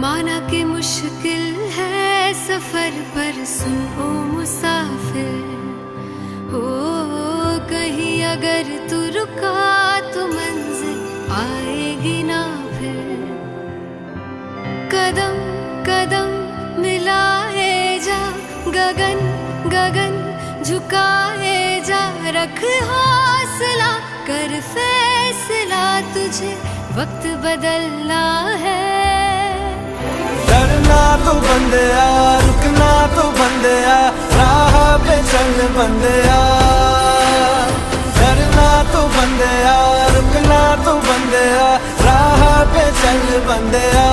माना कि मुश्किल है सफर पर सुन ओ मुसाफिर, हो कहीं अगर तू रुका तो मंजिल आएगी ना फिर। कदम कदम मिलाए जा, गगन गगन झुकाए जा, रख हौसला कर फैसला, तुझे वक्त बदलना है। डरना तो बंदिया, रुकना तो बंदिया, राह पे चल बंदिया। डरना तो बंदिया, रुकना तो बंदिया, राह पे चल बंदिया।